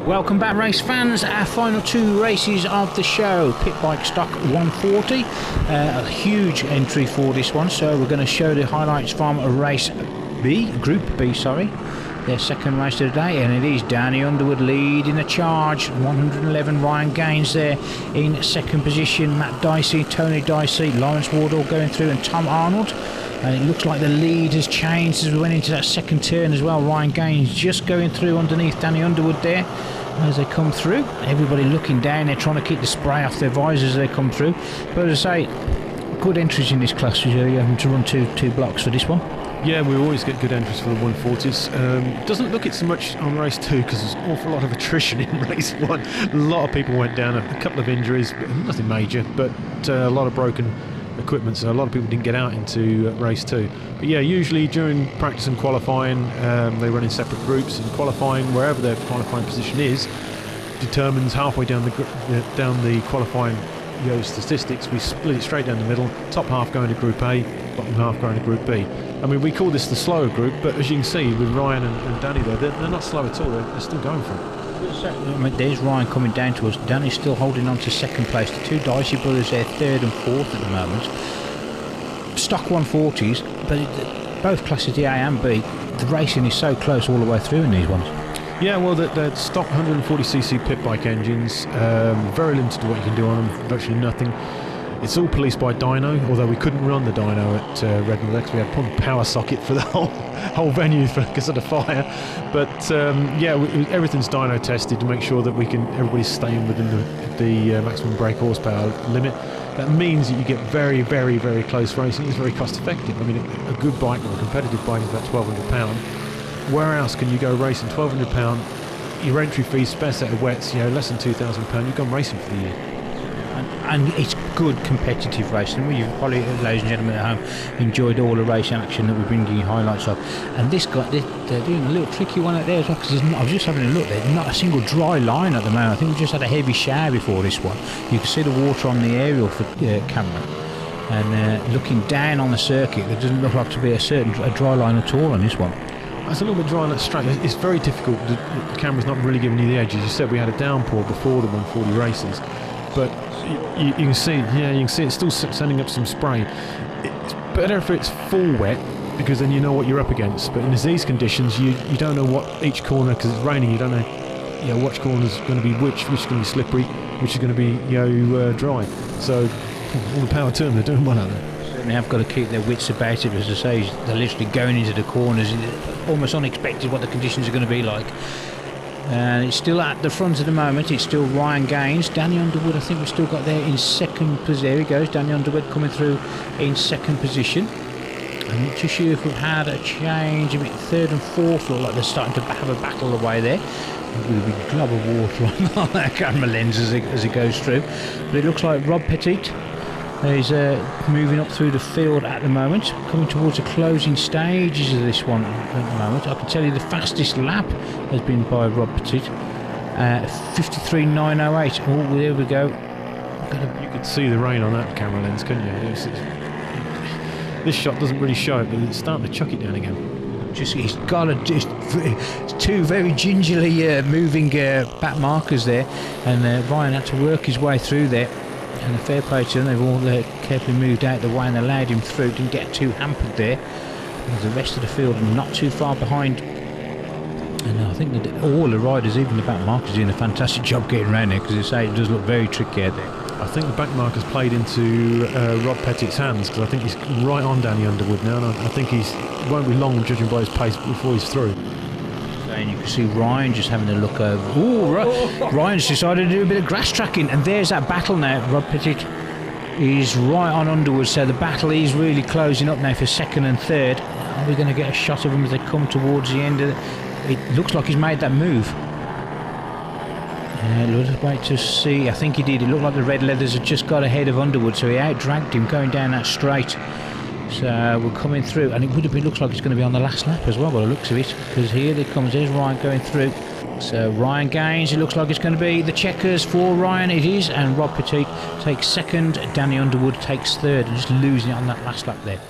Welcome back, race fans. Our final two races of the show. Pit Bike Stock 140. A huge entry for this one, so we're going to show the highlights from race B, Group B, sorry. Their second race of the day, and it is Danny Underwood leading the charge. 111, Ryan Gaines there in second position. Matt Dicey, Tony Dicey, Lawrence Wardle going through, and Tom Arnold. And it looks like the lead has changed as we went into that second turn as well. Ryan Gaines just going through underneath Danny Underwood there as they come through. Everybody looking down, they're trying to keep the spray off their visors as they come through. But as I say, good entries in this class. You're having to run two blocks for this one. Yeah, we always get good entries for the 140s. Doesn't look it so much on race 2 because there's an awful lot of attrition in race 1. A lot of people went down, a couple of injuries, nothing major, but a lot of broken equipment, so a lot of people didn't get out into race 2. But yeah, usually during practice and qualifying, they run in separate groups, and qualifying, wherever their qualifying position is, determines halfway down the qualifying statistics. We split it straight down the middle, top half going to Group A, bottom half going to Group B. I mean, we call this the slower group, but as you can see with Ryan and Danny there, they're not slow at all, they're still going for it. I mean, there's Ryan coming down to us. Danny's still holding on to second place. The two Dicey brothers there, third and fourth at the moment. Stock 140s, but both classes, the A and B, the racing is so close all the way through in these ones. Yeah, well, they're stock 140cc pit bike engines, very limited to what you can do on them, virtually nothing. It's all policed by dyno, although we couldn't run the dyno at Rednal because we had to put a power socket for the whole venue because of the fire. But yeah, everything's dyno tested to make sure that everybody's staying within the maximum brake horsepower limit. That means that you get very, very, very close racing. It's very cost effective. I mean, a good bike or a competitive bike is about £1,200. Where else can you go racing? £1,200, your entry fee, spare set of wets, less than £2,000. You've gone racing for the year. And it's good competitive racing. You've probably, ladies and gentlemen at home, enjoyed all the racing action that we're bringing you highlights of. And this guy, they're doing a little tricky one out there as well, because I was just having a look, there's not a single dry line at the moment. I think we just had a heavy shower before this one. You can see the water on the aerial for camera. And looking down on the circuit, there doesn't look like to be a dry line at all on this one. It's a little bit dry on that straight. It's very difficult. The camera's not really giving you the edge. As you said, we had a downpour before the 140 races. But you can see, it's still sending up some spray. It's better if it's full wet because then you know what you're up against. But in these conditions, you don't know what each corner, because it's raining. You don't know, which corner's going to be which is going to be slippery, which is going to be dry. So all the power to them, they're doing well out there. They have got to keep their wits about it, as I say, they're literally going into the corners. It's almost unexpected what the conditions are going to be like. And it's still at the front at the moment. It's still Ryan Gaines. Danny Underwood, I think we've still got there in second position. There he goes, Danny Underwood coming through in second position. I'm not too sure if we've had a change. A bit third and fourth look like they're starting to have a battle away there. With a big glob of water on that camera lens as it goes through. But it looks like Rob Petit is moving up through the field at the moment, coming towards the closing stages of this one at the moment. I can tell you the fastest lap has been by Rob Petit, 53.908. Oh, there we go. You could see the rain on that camera lens, couldn't you? This shot doesn't really show it, but it's starting to chuck it down again. He's got two very gingerly moving back markers there, and Ryan had to work his way through there. And the fair play to them, they've all carefully moved out the way and allowed him through, didn't get too hampered there. And the rest of the field not too far behind. And I think that all the riders, even the back markers, are doing a fantastic job getting around there, because it does look very tricky out there. I think the back markers played into Rob Petit's hands, because I think he's right on Danny Underwood now, and I think it won't be long judging by his pace before he's through. And you can see Ryan just having a look over. Oh, Ryan's decided to do a bit of grass tracking, and there's that battle now. Rob Petit is right on Underwood, so the battle is really closing up now for second and third. Are we going to get a shot of him as they come towards the end of it? It looks like he's made that move. Let's wait to see. I think he did. It looked like the red leathers had just got ahead of Underwood, so he out-dragged him going down that straight. So we're coming through, and it looks like it's going to be on the last lap as well by the looks of it, because here they comes, there's Ryan going through. So Ryan Gaines, it looks like it's going to be the checkers for Ryan, it is, and Rob Petit takes second, Danny Underwood takes third, and just losing it on that last lap there.